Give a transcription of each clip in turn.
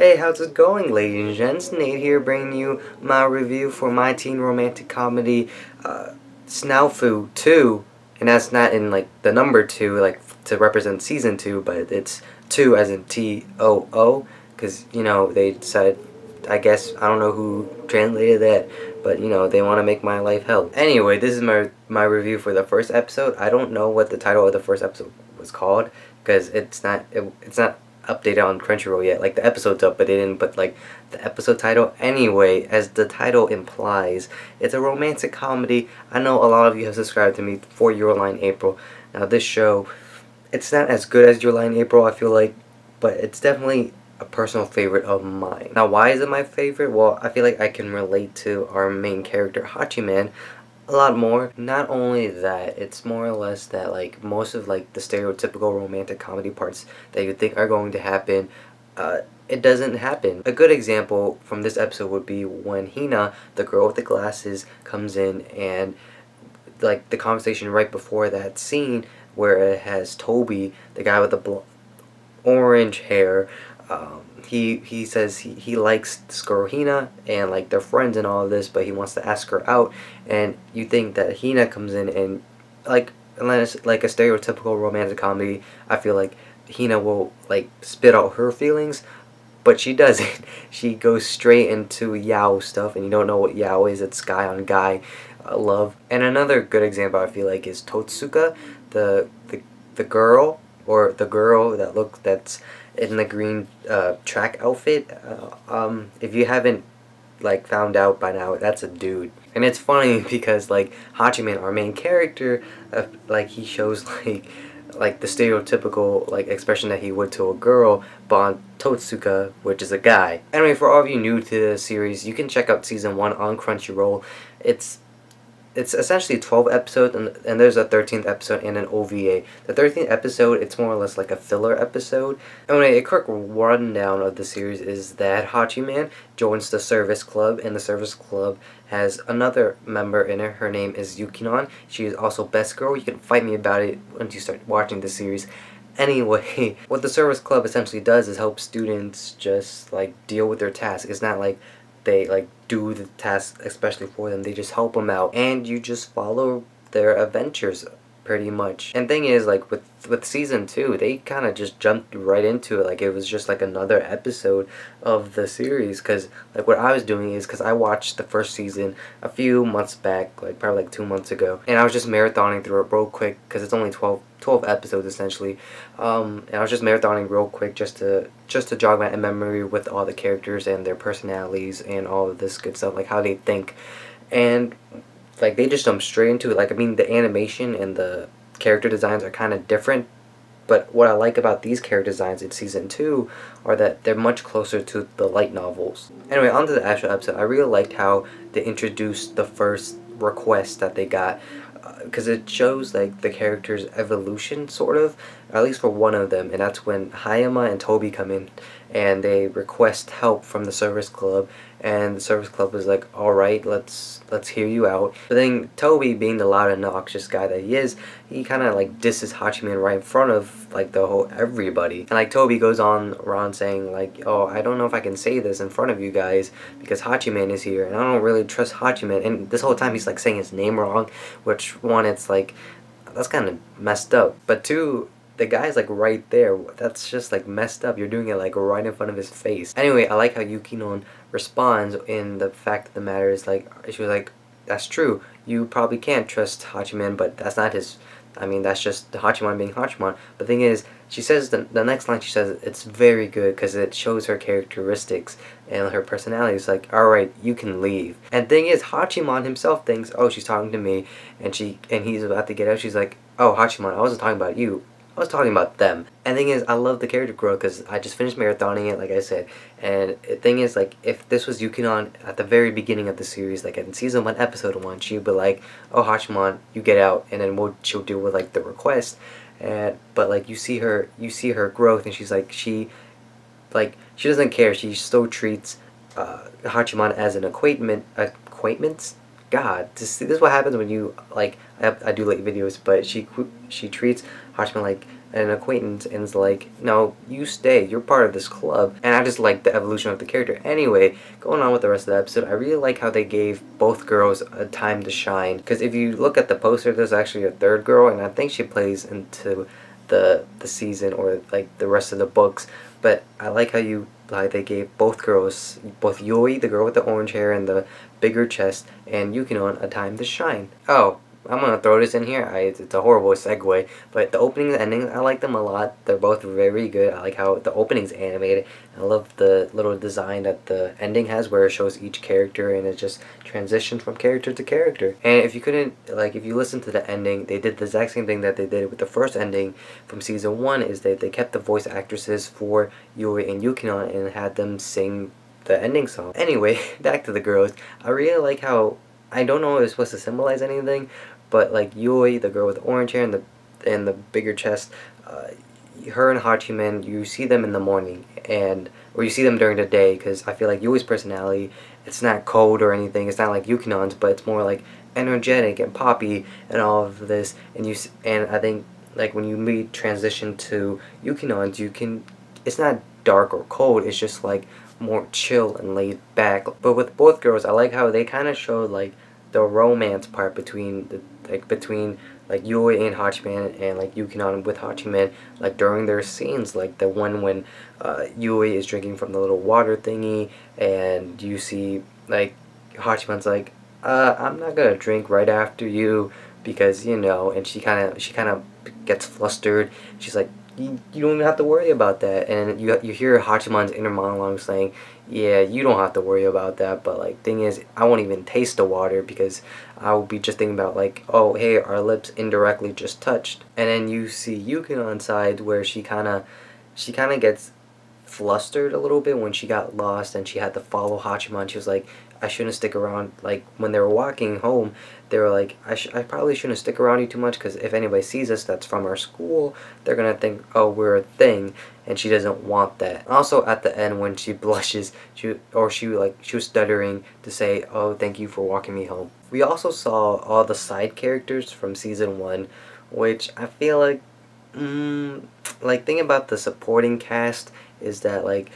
Hey, how's it going, ladies and gents? Nate here, bringing you my review for my teen romantic comedy, SNAFU 2, and that's not in, like, the number 2, like, to represent season 2, but it's 2 as in T-O-O, because, they decided, I guess, I don't know who translated that, but, they want to make my life hell. Anyway, this is my review for the first episode. I don't know what the title of the first episode was called, because it's not updated on Crunchyroll yet. Like, the episode's up, but they didn't put, like, the episode title. Anyway, as the title implies, it's a romantic comedy. I know a lot of you have subscribed to me for Your Line April. Now, this show, it's not as good as Your Line April, I feel like, but it's definitely a personal favorite of mine. Now, why is it my favorite? Well, I feel like I can relate to our main character, Hachiman, a lot more. Not only that, it's more or less that, like, most of, like, the stereotypical romantic comedy parts that you think are going to happen, it doesn't happen. A good example from this episode would be when Hina, the girl with the glasses, comes in, and, like, the conversation right before that scene where it has Toby, the guy with the orange hair, he says he likes this girl Hina, and, like, they're friends and all of this, but he wants to ask her out, and you think that Hina comes in and, like, unless, like, a stereotypical romantic comedy, I feel like Hina will, like, spit out her feelings, but she doesn't. She goes straight into Yao stuff, and you don't know what Yao is. It's guy on guy love. And another good example, I feel like, is Totsuka, the girl, or the girl that's in the green track outfit. If you haven't, like, found out by now, that's a dude. And it's funny because, like, Hachiman, our main character, like, he shows, like the stereotypical, like, expression that he would to a girl, but on Totsuka, which is a guy. Anyway, for all of you new to the series, you can check out season 1 on Crunchyroll. It's essentially 12 episodes, and there's a 13th episode and an OVA. The 13th episode, it's more or less like a filler episode. Anyway, a quick rundown of the series is that Hachiman joins the service club, and the service club has another member in it. Her name is Yukinon. She is also best girl. You can fight me about it once you start watching the series. Anyway, what the service club essentially does is help students just, like, deal with their tasks. It's not like they, like, do the task especially for them. They just help them out, and you just follow their adventures pretty much. And thing is, like, with season 2, they kind of just jumped right into it, like it was just like another episode of the series. Because, like, what I was doing is, because I watched the first season a few months back, like probably like 2 months ago, and I was just marathoning through it real quick because it's only 12 episodes essentially, and I was just marathoning real quick just to jog my memory with all the characters and their personalities and all of this good stuff, like how they think. And, like, they just jump straight into it. Like, I mean, the animation and the character designs are kind of different, but what I like about these character designs in season 2 are that they're much closer to the light novels. Anyway, on to the actual episode. I really liked how they introduced the first request that they got, because it shows, like, the character's evolution, sort of, at least for one of them, and that's when Hayama and Toby come in, and they request help from the service club, and the service club is like, alright, let's hear you out. But then Toby, being the loud and obnoxious guy that he is, he kind of, like, disses Hachiman right in front of, like, the whole everybody. And, like, Toby goes on around saying, like, oh, I don't know if I can say this in front of you guys because Hachiman is here, and I don't really trust Hachiman. And this whole time he's, like, saying his name wrong, which, one, it's like, that's kind of messed up. But two, the guy's, like, right there. That's just, like, messed up. You're doing it, like, right in front of his face. Anyway, I like how Yukinon responds in the fact of the matter is, like, she was like, that's true. You probably can't trust Hachiman, but that's not his... I mean, that's just Hachiman being Hachiman. But the thing is, she says, the next line she says, it's very good because it shows her characteristics and her personality. It's like, alright, you can leave. And thing is, Hachiman himself thinks, oh, she's talking to me, and he's about to get out. She's like, oh, Hachiman, I wasn't talking about you. I was talking about them. And the thing is, I love the character growth because I just finished marathoning it, like I said. And the thing is, like, if this was Yukinon at the very beginning of the series, like in season 1, episode 1, she'd be like, oh, Hachiman, you get out, and then she'll deal with, like, the request. But, like, you see her growth, and she's like, she doesn't care. She still treats Hachiman as an acquaintance. God, this is what happens when you, like, I do late videos, but she treats Hachiman like an acquaintance and is like, no, you stay, you're part of this club. And I just like the evolution of the character. Anyway, going on with the rest of the episode, I really like how they gave both girls a time to shine. Because if you look at the poster, there's actually a third girl, and I think she plays into the season or like the rest of the books. But I like how they gave both girls, both Yui, the girl with the orange hair and the bigger chest, and Yukino a time to shine. Oh, I'm gonna throw this in here. It's a horrible segue, but the opening and ending, I like them a lot. They're both very good. I like how the opening's animated. I love the little design that the ending has, where it shows each character and it just transitions from character to character. And if you listen to the ending, they did the exact same thing that they did with the first ending from season 1. Is that they kept the voice actresses for Yui and Yukino and had them sing the ending song. Anyway, back to the girls. I really like how, I don't know if it's supposed to symbolize anything, but like Yui, the girl with the orange hair and the bigger chest, her and Hachiman, you see them in the morning, or you see them during the day, because I feel like Yui's personality, it's not cold or anything, it's not like Yukinon's, but it's more like energetic and poppy and all of this, and I think like when you transition to Yukinon's, it's not dark or cold, it's just like more chill and laid back. But with both girls, I like how they kind of showed like the romance part between Yui and Hachiman, and like Yukino with Hachiman, like during their scenes, like the one when Yui is drinking from the little water thingy, and you see like Hachiman's like, I'm not gonna drink right after you because and she kind of gets flustered. She's like, you don't even have to worry about that. And you hear Hachiman's inner monologue saying, yeah, you don't have to worry about that, but like thing is, I won't even taste the water because I will be just thinking about like, oh hey, our lips indirectly just touched. And then you see Yukino on side where she kind of gets flustered a little bit when she got lost and she had to follow Hachiman. She was like, I shouldn't stick around. Like when they were walking home, they were like, I probably shouldn't stick around you too much because if anybody sees us that's from our school, they're gonna think, oh, we're a thing, and she doesn't want that. Also at the end when she blushes, she was stuttering to say, oh, thank you for walking me home. We also saw all the side characters from season 1, which I feel like thing about the supporting cast is that like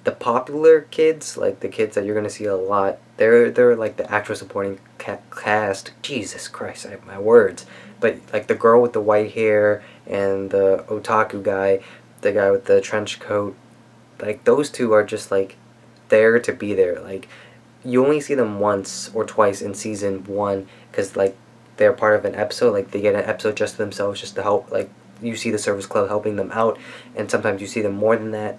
the popular kids, like the kids that you're gonna see a lot, they're like the actual supporting cast. Jesus Christ, my words. But like the girl with the white hair and the otaku guy, the guy with the trench coat, like those two are just like there to be there. Like you only see them once or twice in season 1 because like they're part of an episode. Like they get an episode just to themselves, just to help. Like you see the service club helping them out, and sometimes you see them more than that.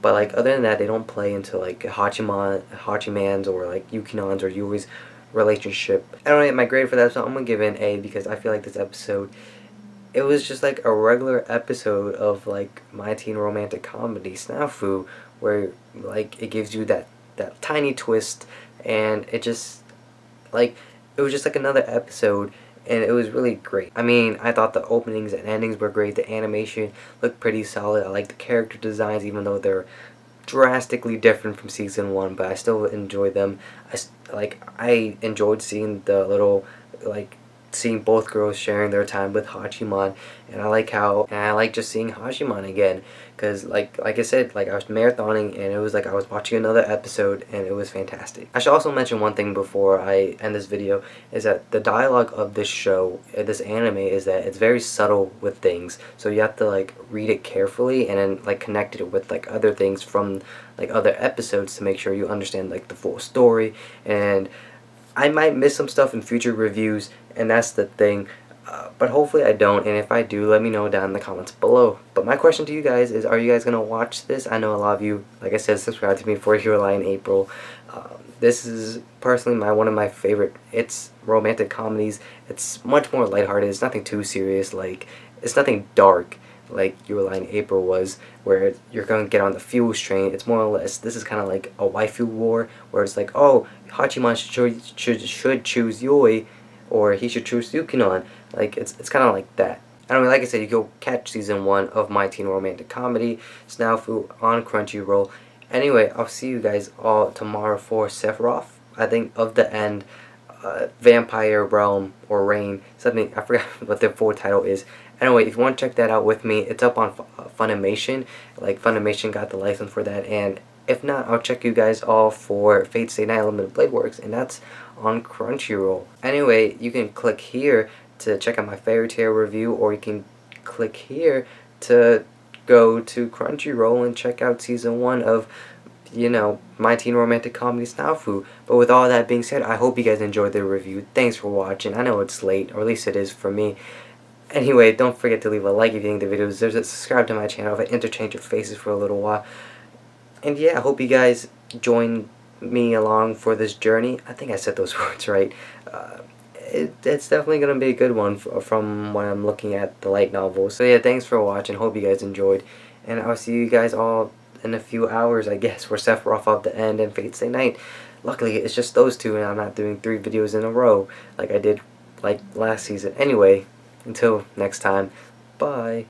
But like other than that, they don't play into like Hachiman's or like Yukinon's or Yui's relationship. I don't know my grade for that, so I'm gonna give it an A because I feel like this episode, it was just like a regular episode of like My Teen Romantic Comedy SNAFU, where like it gives you that tiny twist, and it was just like another episode, and it was really great. I mean, I thought the openings and endings were great. The animation looked pretty solid. I like the character designs, even though they're drastically different from season 1, but I still enjoy them. I enjoyed seeing the little seeing both girls sharing their time with Hachiman, and I like just seeing Hachiman again, because like I said, like I was marathoning and it was like I was watching another episode and it was fantastic. I should also mention one thing before I end this video, is that the dialogue of this show, this anime, is that it's very subtle with things, so you have to like read it carefully and then like connect it with like other things from like other episodes to make sure you understand like the full story. And I might miss some stuff in future reviews, and that's the thing, but hopefully I don't, and if I do, let me know down in the comments below. But my question to you guys is, are you guys going to watch this? I know a lot of you, like I said, subscribe to me for Hero Lie in April. This is personally one of my favorite. It's romantic comedies. It's much more lighthearted. It's nothing too serious. Like, it's nothing dark like Your Lie in April was, where you're going to get on the fuel train. It's more or less, this is kind of like a waifu war, where it's like, oh, Hachiman should choose Yui, or he should choose Yukino. Like, it's kind of like that. Anyway, like I said, you go catch season 1 of My Teen Romantic Comedy SNAFU on Crunchyroll. Anyway, I'll see you guys all tomorrow for Sephiroth, I think, of the End, Vampire Realm or Reign, something, I forgot what the full title is. Anyway, if you want to check that out with me, it's up on Funimation. Like, Funimation got the license for that, and if not, I'll check you guys all for Fate Stay Night Limited Blade Works, and that's on Crunchyroll. Anyway, you can click here to check out my Fairy Tail review, or you can click here to go to Crunchyroll and check out season 1 of, you know, my teen romantic comedy SNAFU. But with all that being said, I hope you guys enjoyed the review. Thanks for watching. I know it's late, or at least it is for me. Anyway, don't forget to leave a like if you think the video deserves it. Subscribe to my channel if I interchange your faces for a little while. And yeah, I hope you guys join me along for this journey. I think I said those words right. It's definitely going to be a good one from when I'm looking at the light novel. So yeah, thanks for watching. Hope you guys enjoyed. And I'll see you guys all in a few hours, I guess, where Sephiroth of the End and Fate Stay Night. Luckily, it's just those two, and I'm not doing 3 videos in a row like I did like last season. Anyway, until next time, bye.